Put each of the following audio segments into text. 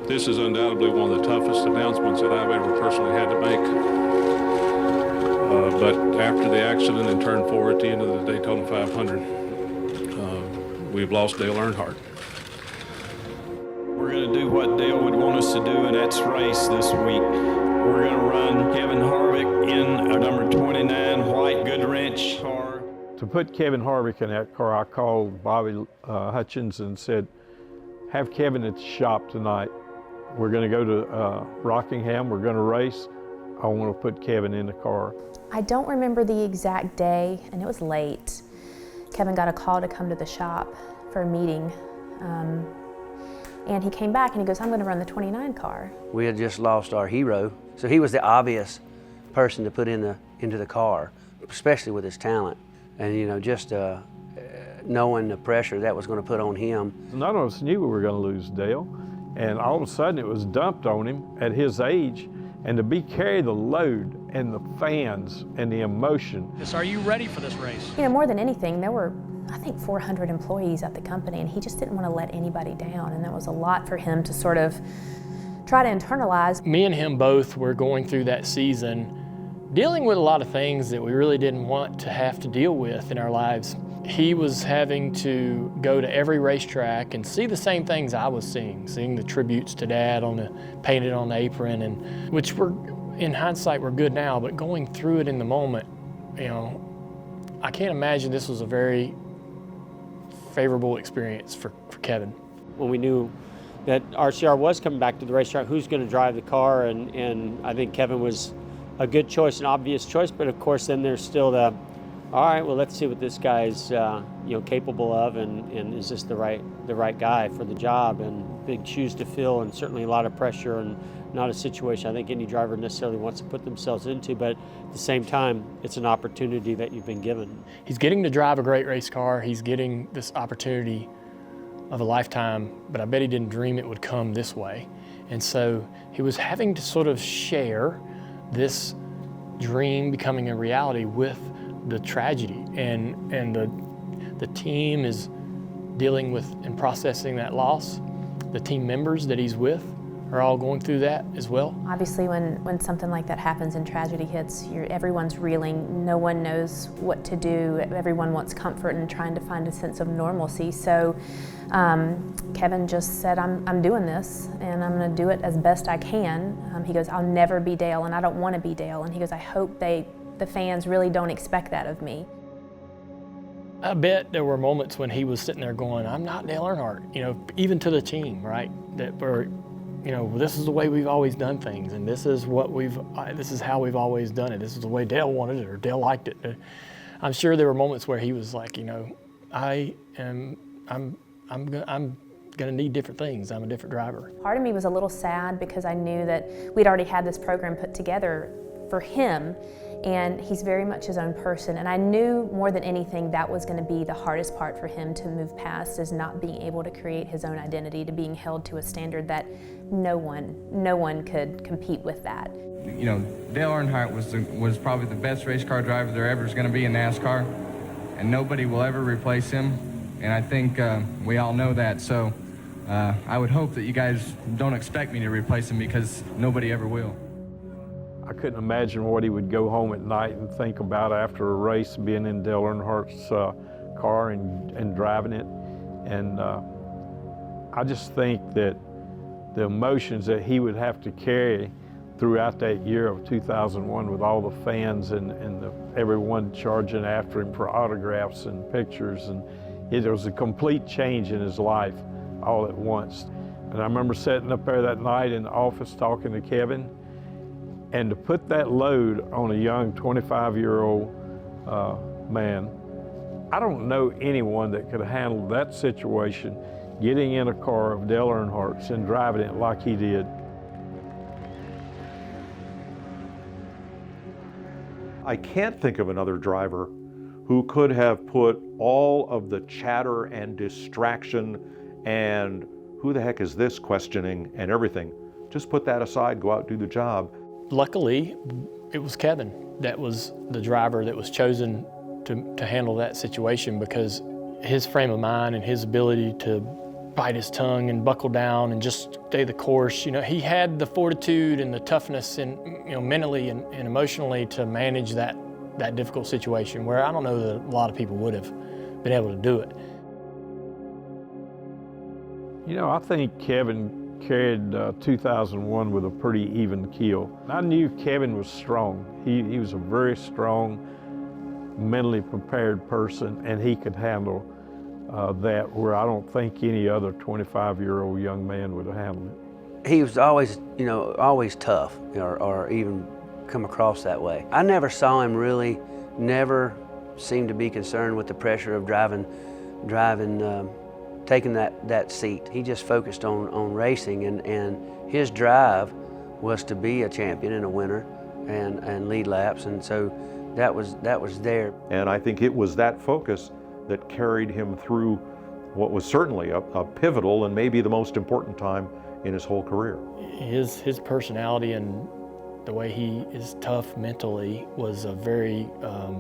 This is undoubtedly one of the toughest announcements that I've ever personally had to make. But after the accident in turn 4 at the end of the Daytona 500, we've lost Dale Earnhardt. We're going to do what Dale would want us to do, and that's race this week. We're going to run KevinHarvick in a number 29 white Goodwrench car. To put KevinHarvick in that car, I called Bobby Hutchins and said, have Kevin at the shop tonight. We're going to go to Rockingham, we're going to race. I want to put Kevin in the car. I don't remember the exact day, and it was late. Kevin got a call to come to the shop for a meeting. And he came back and he goes, I'm going to run the 29 car. We had just lost our hero, so he was the obvious person to put into the car, especially with his talent. And you know, just knowing the pressure that was going to put on him. None of us knew we were going to lose Dale, and all of a sudden it was dumped on him at his age, and to carry the load and the fans and the emotion. Are you ready for this race? You know, more than anything, there were, I think, 400 employees at the company, and he just didn't want to let anybody down, and that was a lot for him to sort of try to internalize. Me and him both were going through that season dealing with a lot of things that we really didn't want to have to deal with in our lives. He was having to go to every racetrack and see the same things I was seeing the tributes to Dad painted on the apron, and which were, in hindsight, were good now, but going through it in the moment, you know, I can't imagine this was a very favorable experience for Kevin. When we knew that RCR was coming back to the racetrack, who's going to drive the car, and I think Kevin was a good choice, an obvious choice, but of course then there's still the, all right, well, let's see what this guy's capable of, and is this the right guy for the job, and big shoes to fill, and certainly a lot of pressure, and not a situation I think any driver necessarily wants to put themselves into, but at the same time, it's an opportunity that you've been given. He's getting to drive a great race car. He's getting this opportunity of a lifetime, but I bet he didn't dream it would come this way. And so he was having to sort of share this dream becoming a reality with the tragedy, and the team is dealing with and processing that loss. The team members that he's with are all going through that as well. Obviously, when something like that happens and tragedy hits, everyone's reeling. No one knows what to do. Everyone wants comfort and trying to find a sense of normalcy. So Kevin just said, I'm doing this, and I'm going to do it as best I can. He goes, I'll never be Dale, and I don't want to be Dale. And he goes, I hope the fans really don't expect that of me. I bet there were moments when he was sitting there going, I'm not Dale Earnhardt, you know, even to the team, right? That were, you know, this is the way we've always done things, and this is how we've always done it. This is the way Dale wanted it, or Dale liked it. I'm sure there were moments where he was like, you know, I'm gonna need different things. I'm a different driver. Part of me was a little sad because I knew that we'd already had this program put together for him, and he's very much his own person, and I knew more than anything that was going to be the hardest part for him to move past, is not being able to create his own identity, to being held to a standard that no one could compete with that. You know, Dale Earnhardt was probably the best race car driver there ever is going to be in NASCAR, and nobody will ever replace him, and I think we all know that, so I would hope that you guys don't expect me to replace him, because nobody ever will. I couldn't imagine what he would go home at night and think about after a race, being in Dale Earnhardt's car and driving it. And I just think that the emotions that he would have to carry throughout that year of 2001, with all the fans and everyone charging after him for autographs and pictures, and it was a complete change in his life all at once. And I remember sitting up there that night in the office talking to Kevin, and to put that load on a young 25-year-old man, I don't know anyone that could handle that situation, getting in a car of Dale Earnhardt's and driving it like he did. I can't think of another driver who could have put all of the chatter and distraction and who the heck is this questioning and everything, just put that aside, go out, do the job. Luckily, it was Kevin that was the driver that was chosen to handle that situation, because his frame of mind and his ability to bite his tongue and buckle down and just stay the course. You know, he had the fortitude and the toughness and, you know, mentally and emotionally to manage that difficult situation, where I don't know that a lot of people would have been able to do it. You know, I think Kevin carried 2001 with a pretty even keel. I knew Kevin was strong. He was a very strong, mentally prepared person, and he could handle that, where I don't think any other 25-year-old young man would have handled it. He was always, you know, always tough, or even come across that way. I never saw him really, never seemed to be concerned with the pressure of taking that seat. He just focused on racing, and his drive was to be a champion and a winner and lead laps, and so that was there. And I think it was that focus that carried him through what was certainly a pivotal and maybe the most important time in his whole career. His personality and the way he is tough mentally was a very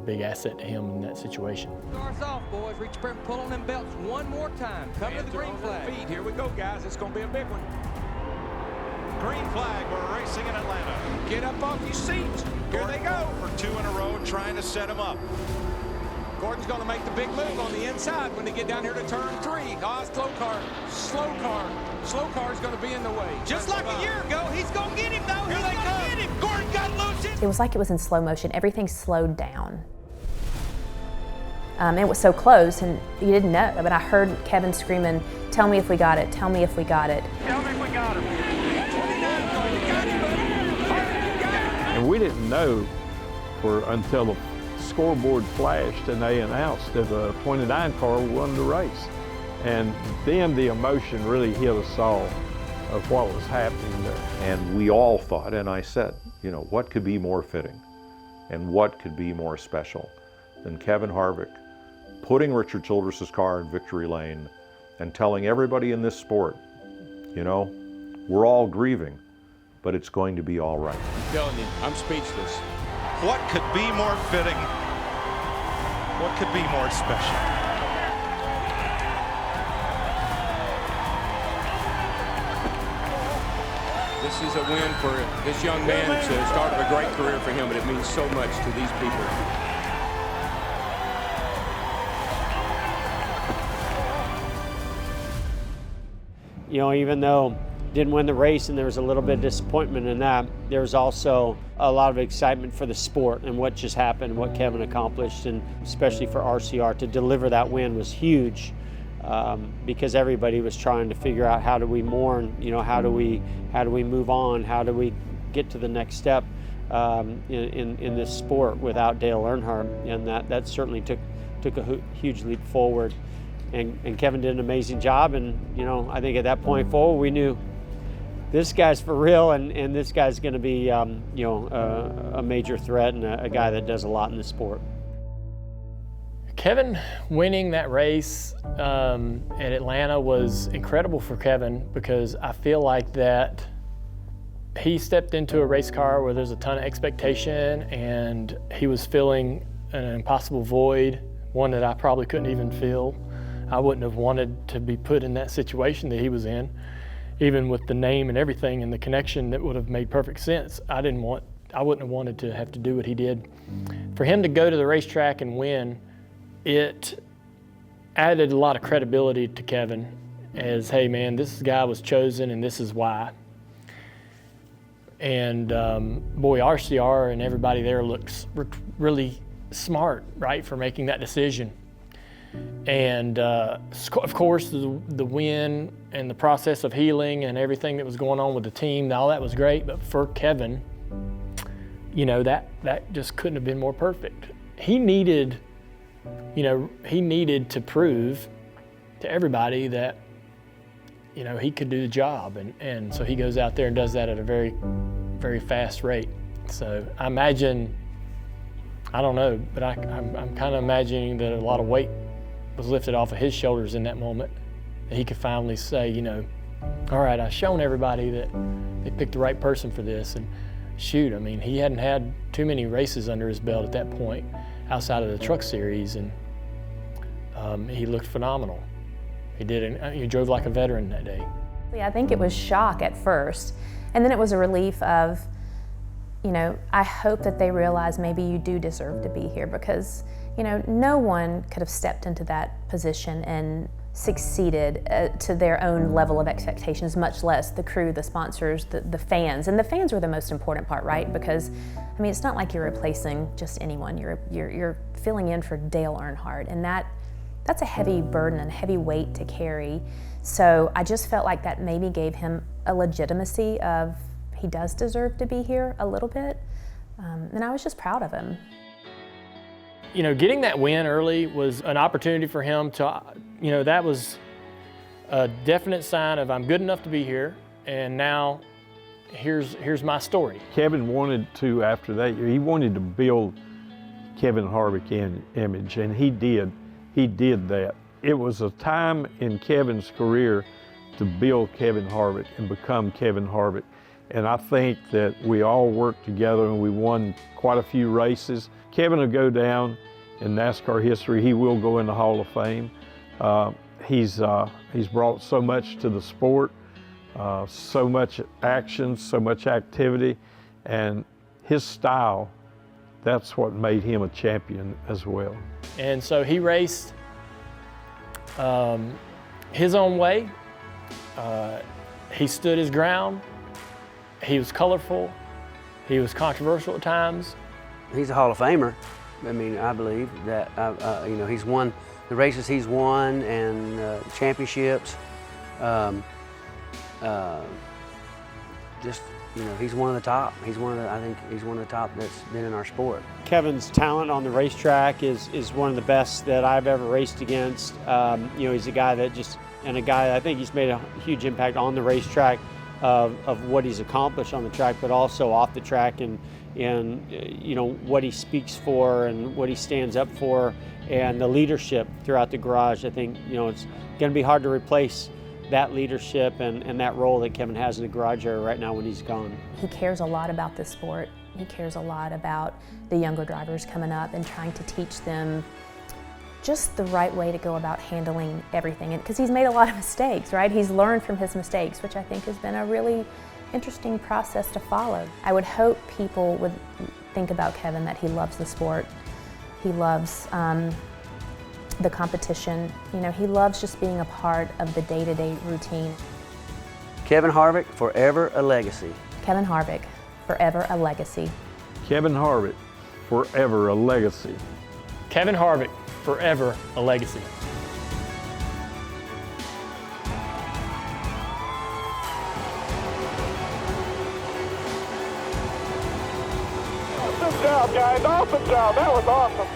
big asset to him in that situation. Starts off, boys. Reach sprint, pull on them belts one more time. Come to the green flag. Feet. Here we go, guys. It's going to be a big one. Green flag. We're racing in Atlanta. Get up off your seats. Here they go. For 2 in a row, trying to set him up. Gordon's going to make the big move on the inside when they get down here to turn 3. Ah, slow car. Slow car. Slow car's going to be in the way. Just like a year ago, he's going to get him, though. Here they come. Get him. Gordon got loose. It was like it was in slow motion. Everything slowed down. It was so close, and you didn't know. But I heard Kevin screaming, "Tell me if we got it. Tell me if we got it." Tell me if we got him. And we didn't know until the scoreboard flashed and they announced that the 29 car won the race. And then the emotion really hit us all of what was happening there. And we all thought, and I said, you know, what could be more fitting and what could be more special than KevinHarvick putting Richard Childress's car in victory lane and telling everybody in this sport, you know, we're all grieving, but it's going to be all right. I'm telling you, I'm speechless. What could be more fitting? What could be more special? This is a win for this young man. It's the start of a great career for him, but it means so much to these people. You know, even though didn't win the race and there was a little bit of disappointment in that, there was also a lot of excitement for the sport and what just happened, what Kevin accomplished, and especially for RCR to deliver that win was huge, because everybody was trying to figure out, how do we mourn, you know, how do we move on, how do we get to the next step in this sport without Dale Earnhardt, and that certainly took a huge leap forward. And Kevin did an amazing job, and you know, I think at that point forward we knew this guy's for real, and this guy's going to be you know, a major threat and a guy that does a lot in the sport. Kevin winning that race at Atlanta was incredible for Kevin, because I feel like that he stepped into a race car where there's a ton of expectation, and he was filling an impossible void, one that I probably couldn't even fill. I wouldn't have wanted to be put in that situation that he was in, even with the name and everything and the connection that would have made perfect sense. I wouldn't have wanted to have to do what he did. For him to go to the racetrack and win, it added a lot of credibility to Kevin as, hey man, this guy was chosen and this is why. And boy, RCR and everybody there looks really smart, right, for making that decision. And of course, the win and the process of healing and everything that was going on with the team, all that was great. But for Kevin, you know, that just couldn't have been more perfect. He needed to prove to everybody that, you know, he could do the job. And so he goes out there and does that at a very, very fast rate. So I imagine, I don't know, but I'm kind of imagining that a lot of weight was lifted off of his shoulders in that moment, that he could finally say, you know, all right, I've shown everybody that they picked the right person for this. And shoot, I mean, he hadn't had too many races under his belt at that point outside of the truck series, and he looked phenomenal. He drove like a veteran that day. I think it was shock at first, and then it was a relief of, I hope that they realize maybe you do deserve to be here, because, no one could have stepped into that position and succeeded to their own level of expectations, much less the crew, the sponsors, the fans. And the fans were the most important part, right? Because, it's not like you're replacing just anyone. You're filling in for Dale Earnhardt, and that's a heavy burden and heavy weight to carry. So I just felt like that maybe gave him a legitimacy of he does deserve to be here a little bit. And I was just proud of him. Getting that win early was an opportunity for him to, that was a definite sign of I'm good enough to be here, and now here's my story. Kevin wanted to, after that year, he wanted to build KevinHarvick image, and he did. He did that. It was a time in Kevin's career to build KevinHarvick and become KevinHarvick. And I think that we all worked together and we won quite a few races. Kevin will go down in NASCAR history. He will go in the Hall of Fame. He's brought so much to the sport, so much action, so much activity, and his style, that's what made him a champion as well. And so he raced his own way. He stood his ground. He was colorful. He was controversial at times. He's a Hall of Famer. I believe that, he's won the races he's won and championships. He's one of the top. I think he's one of the top that's been in our sport. Kevin's talent on the racetrack is one of the best that I've ever raced against. He's a guy I think he's made a huge impact on the racetrack of what he's accomplished on the track, but also off the track, and what he speaks for and what he stands up for, and the leadership throughout the garage. I think it's going to be hard to replace that leadership and that role that Kevin has in the garage area right now when he's gone. He cares a lot about this sport. He cares a lot about the younger drivers coming up and trying to teach them just the right way to go about handling everything. Because he's made a lot of mistakes, right? He's learned from his mistakes, which I think has been a really interesting process to follow. I would hope people would think about Kevin that he loves the sport. He loves the competition. He loves just being a part of the day-to-day routine. KevinHarvick, forever a legacy. KevinHarvick, forever a legacy. KevinHarvick, forever a legacy. KevinHarvick, forever a legacy. Awesome job, guys. Awesome job. That was awesome.